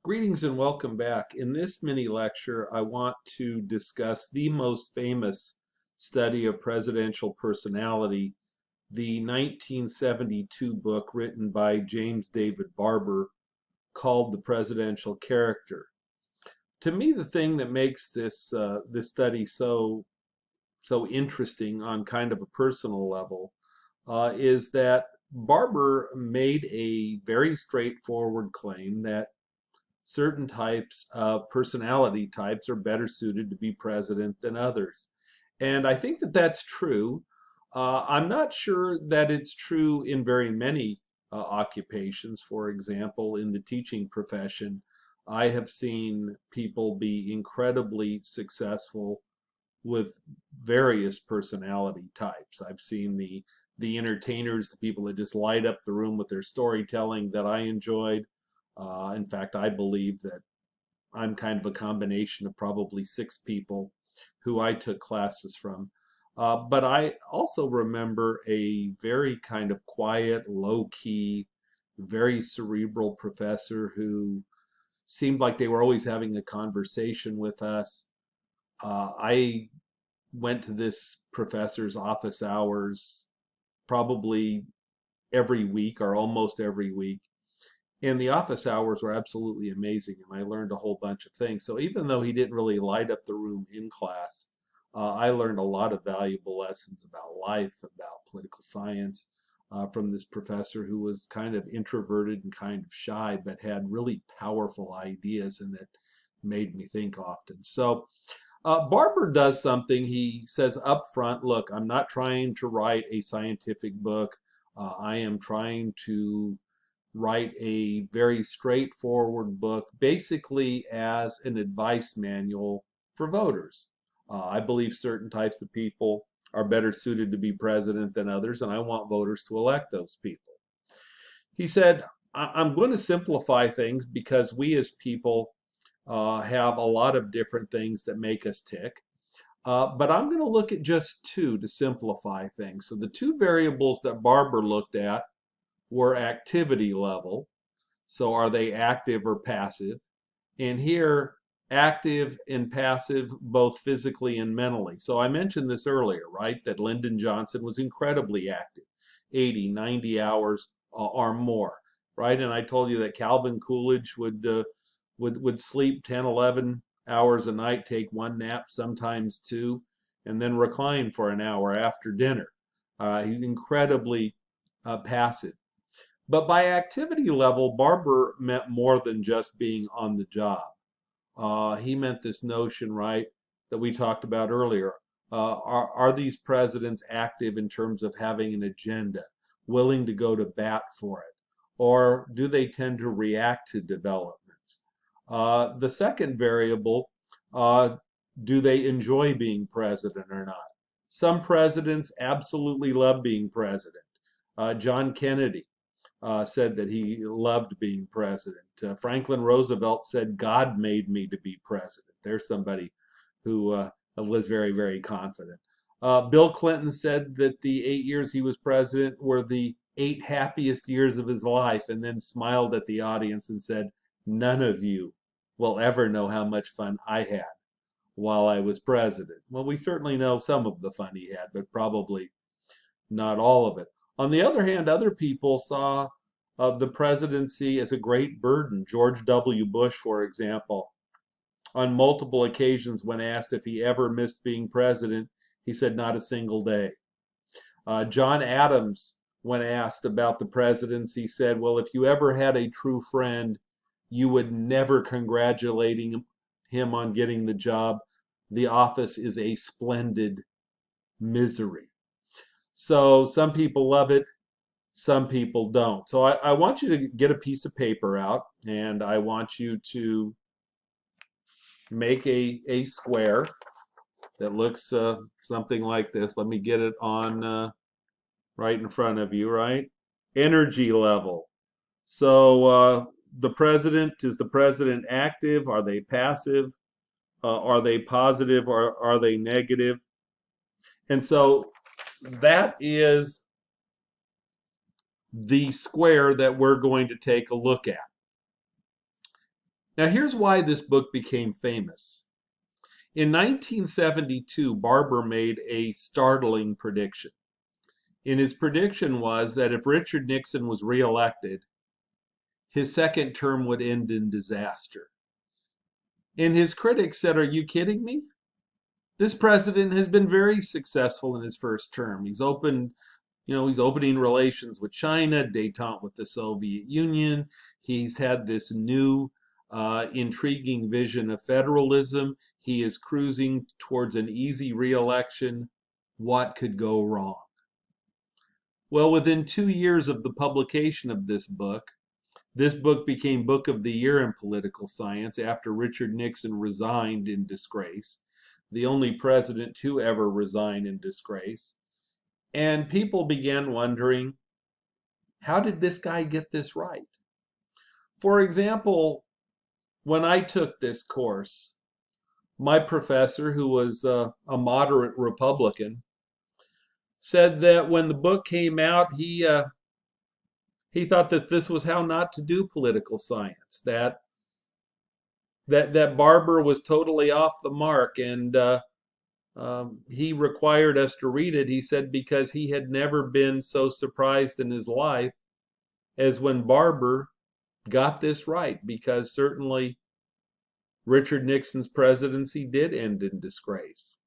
Greetings and welcome back. In this mini lecture, I want to discuss the most famous study of presidential personality, the 1972 book written by James David Barber called The Presidential Character. To me, the thing that makes this study so interesting on kind of a personal level is that Barber made a very straightforward claim that certain types of personality types are better suited to be president than others. And I think that that's true. I'm not sure that it's true in very many occupations. For example, in the teaching profession, I have seen people be incredibly successful with various personality types. I've seen the entertainers, the people that just light up the room with their storytelling that I enjoyed. In fact, I believe that I'm kind of a combination of probably six people who I took classes from. But I also remember a very kind of quiet, low key, very cerebral professor who seemed like they were always having a conversation with us. I went to this professor's office hours probably every week or almost every week. And the office hours were absolutely amazing, and I learned a whole bunch of things. So even though he didn't really light up the room in class, I learned a lot of valuable lessons about life, about political science, from this professor who was kind of introverted and kind of shy, but had really powerful ideas, and that made me think often. So Barber does something. He says up front, look, I'm not trying to write a scientific book. I am trying to write a very straightforward book, basically as an advice manual for voters. I believe certain types of people are better suited to be president than others, and I want voters to elect those people. He said, I'm going to simplify things because we as people have a lot of different things that make us tick. But I'm going to look at just two to simplify things. So the two variables that Barber looked at were activity level. So are they active or passive? And here, active and passive both physically and mentally. So I mentioned this earlier, right? That Lyndon Johnson was incredibly active, 80, 90 hours or more, right? And I told you that Calvin Coolidge would sleep 10, 11 hours a night, take one nap, sometimes two, and then recline for an hour after dinner. He's incredibly passive. But by activity level, Barber meant more than just being on the job. He meant this notion, right, that we talked about earlier. Are these presidents active in terms of having an agenda, willing to go to bat for it? Or do they tend to react to developments? The second variable, uh, do they enjoy being president or not? Some presidents absolutely love being president. John Kennedy said that he loved being president. Franklin Roosevelt said, God made me to be president. There's somebody who was very, very confident. Bill Clinton said that the 8 years he was president were the 8 happiest years of his life, and then smiled at the audience and said, none of you will ever know how much fun I had while I was president. Well, we certainly know some of the fun he had, but probably not all of it. On the other hand, other people saw the presidency as a great burden. George W. Bush, for example, on multiple occasions when asked if he ever missed being president, he said not a single day. John Adams, when asked about the presidency, said, well, if you ever had a true friend, you would never congratulate him on getting the job. The office is a splendid misery. So some people love it, some people don't. So I want you to get a piece of paper out, and I want you to make a square that looks something like this. Let me get it on right in front of you, right? Energy level. So is the president active? Are they passive? Are they positive or are they negative? And so that is the square that we're going to take a look at. Now, here's why this book became famous. In 1972, Barber made a startling prediction. And his prediction was that if Richard Nixon was reelected, his second term would end in disaster. And his critics said, "Are you kidding me? This president has been very successful in his first term. He's opening relations with China, détente with the Soviet Union. He's had this new, intriguing vision of federalism. He is cruising towards an easy reelection. What could go wrong?" Well, within 2 years of the publication of this book became Book of the Year in political science after Richard Nixon resigned in disgrace, the only president to ever resign in disgrace. And people began wondering, how did this guy get this right? For example, when I took this course, my professor, who was a moderate Republican, said that when the book came out, he thought that this was how not to do political science. That Barber was totally off the mark, and he required us to read it. He said because he had never been so surprised in his life as when Barber got this right, because certainly Richard Nixon's presidency did end in disgrace,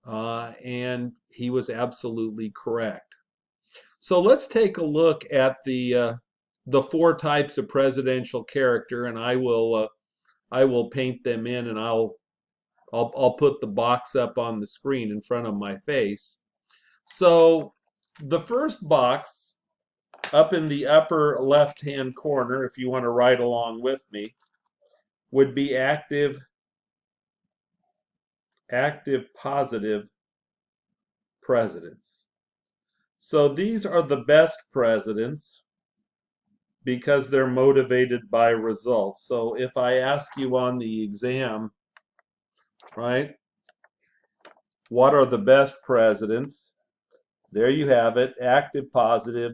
and he was absolutely correct. So let's take a look at the four types of presidential character, and I will paint them in, and I'll put the box up on the screen in front of my face. So the first box up in the upper left-hand corner, if you want to write along with me, would be active positive presidents. So these are the best presidents because they're motivated by results. So if I ask you on the exam, right, what are the best presidents? There you have it, active positive.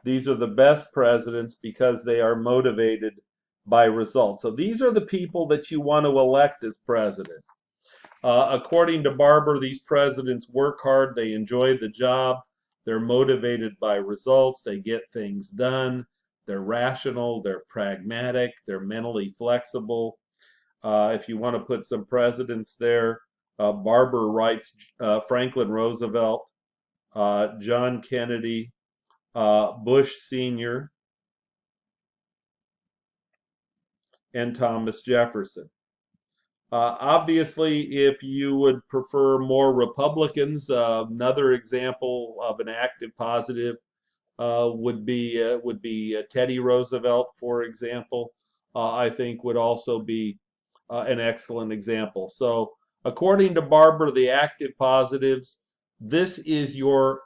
These are the best presidents because they are motivated by results. So these are the people that you want to elect as president. According to Barber, these presidents work hard, they enjoy the job, they're motivated by results, they get things done, they're rational, they're pragmatic, they're mentally flexible. If you want to put some presidents there, Barber writes Franklin Roosevelt, John Kennedy, Bush Sr., and Thomas Jefferson. Obviously, if you would prefer more Republicans, another example of an active positive would be Teddy Roosevelt, for example. I think would also be an excellent example. So, according to Barber, the active positives, this is your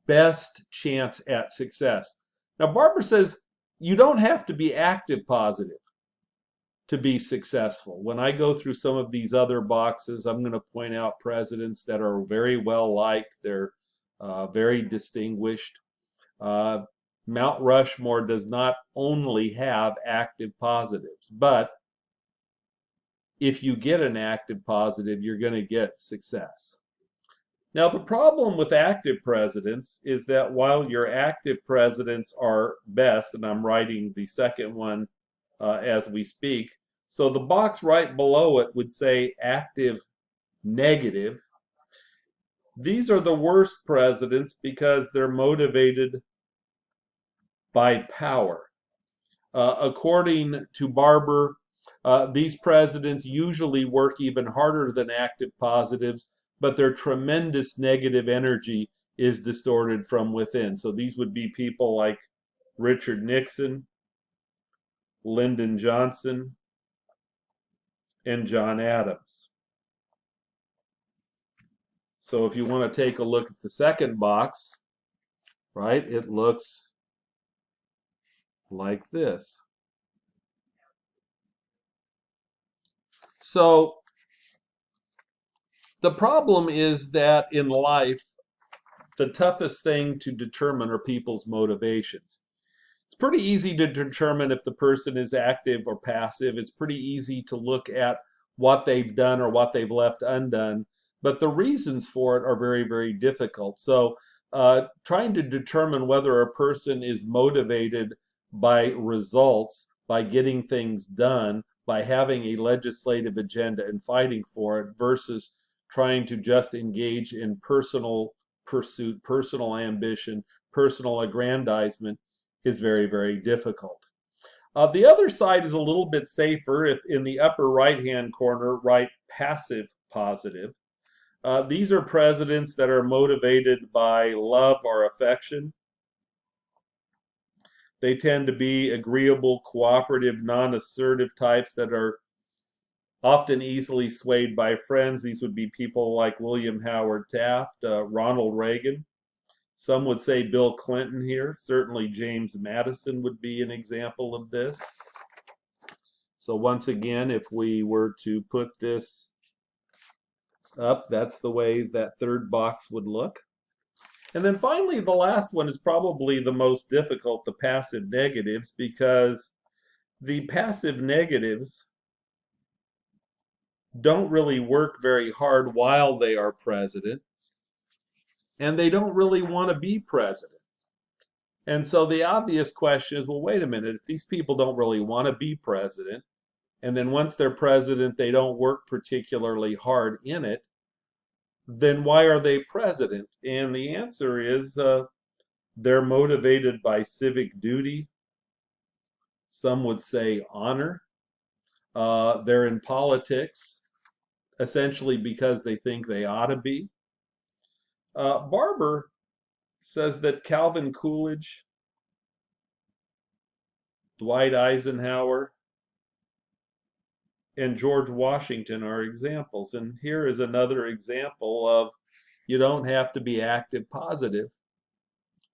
best chance at success. Now, Barber says you don't have to be active positive to be successful. When I go through some of these other boxes, I'm going to point out presidents that are very well liked. They're very distinguished. Mount Rushmore does not only have active positives, but if you get an active positive, you're going to get success. Now, the problem with active presidents is that while your active presidents are best, and I'm writing the second one as we speak, so the box right below it would say active negative. These are the worst presidents because they're motivated by power. According to Barber, these presidents usually work even harder than active positives, but their tremendous negative energy is distorted from within. So these would be people like Richard Nixon, Lyndon Johnson, and John Adams. So if you want to take a look at the second box, right, it looks like this. So the problem is that in life, the toughest thing to determine are people's motivations. It's pretty easy to determine if the person is active or passive. It's pretty easy to look at what they've done or what they've left undone, but the reasons for it are very, very difficult. So, trying to determine whether a person is motivated by results, by getting things done, by having a legislative agenda and fighting for it, versus trying to just engage in personal pursuit, personal ambition, personal aggrandizement, is very, very difficult. The other side is a little bit safer. If in the upper right-hand corner, write passive positive. These are presidents that are motivated by love or affection. They tend to be agreeable, cooperative, non-assertive types that are often easily swayed by friends. These would be people like William Howard Taft, Ronald Reagan. Some would say Bill Clinton here. Certainly James Madison would be an example of this. So once again, if we were to put this up, that's the way that third box would look. And then finally, the last one is probably the most difficult, the passive negatives, because the passive negatives don't really work very hard while they are president, and they don't really want to be president. And so the obvious question is, well, wait a minute, if these people don't really want to be president, and then once they're president, they don't work particularly hard in it, then why are they president? And the answer is they're motivated by civic duty. Some would say honor. They're in politics essentially because they think they ought to be. Barber says that Calvin Coolidge, Dwight Eisenhower, and George Washington are examples. And here is another example of you don't have to be active positive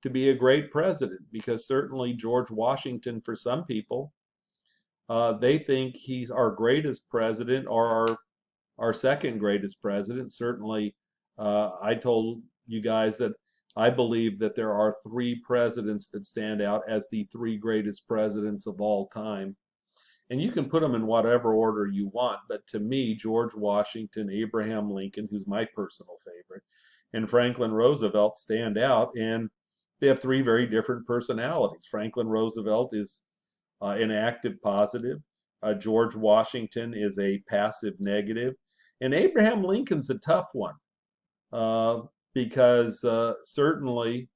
to be a great president, because certainly George Washington, for some people, they think he's our greatest president or our second greatest president. Certainly, I told you guys that I believe that there are three presidents that stand out as the three greatest presidents of all time. And you can put them in whatever order you want, but to me, George Washington, Abraham Lincoln, who's my personal favorite, and Franklin Roosevelt stand out, and they have three very different personalities. Franklin Roosevelt is an active positive. George Washington is a passive negative. And Abraham Lincoln's a tough one uh, because certainly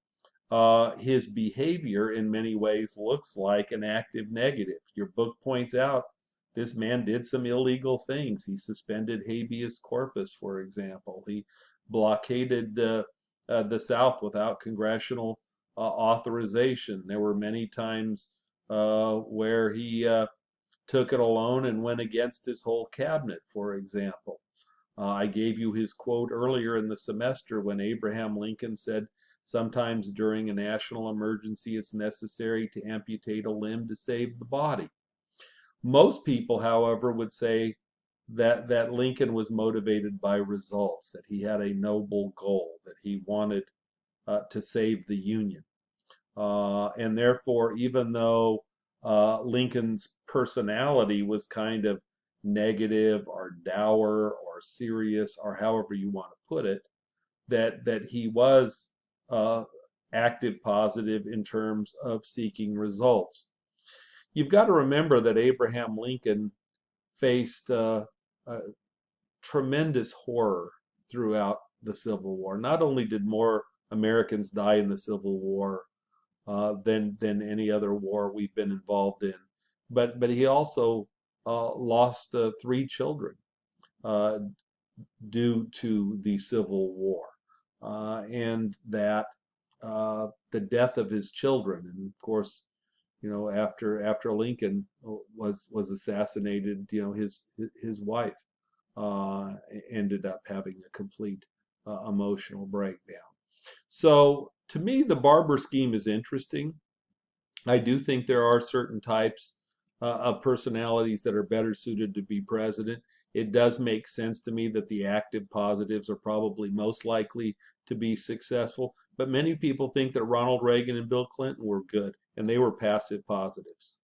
his behavior in many ways looks like an active negative. Your book points out this man did some illegal things. He suspended habeas corpus, for example. He blockaded the South without congressional authorization. There were many times where he took it alone and went against his whole cabinet, for example. I gave you his quote earlier in the semester when Abraham Lincoln said, "Sometimes during a national emergency, it's necessary to amputate a limb to save the body." Most people, however, would say that Lincoln was motivated by results, that he had a noble goal, that he wanted to save the Union. And therefore, even though Lincoln's personality was kind of negative or dour or serious or however you want to put it, that he was uh, active positive in terms of seeking results. You've got to remember that Abraham Lincoln faced tremendous horror throughout the Civil War. Not only did more Americans die in the Civil War than any other war we've been involved in, but he also lost three children uh, due to the Civil War, and that the death of his children, and of course, you know, after Lincoln was assassinated, you know, his wife uh, ended up having a complete emotional breakdown. So to me, the Barber scheme is interesting. I do think there are certain types of personalities that are better suited to be president. It does make sense to me that the active positives are probably most likely to be successful. But many people think that Ronald Reagan and Bill Clinton were good. and they were passive positives.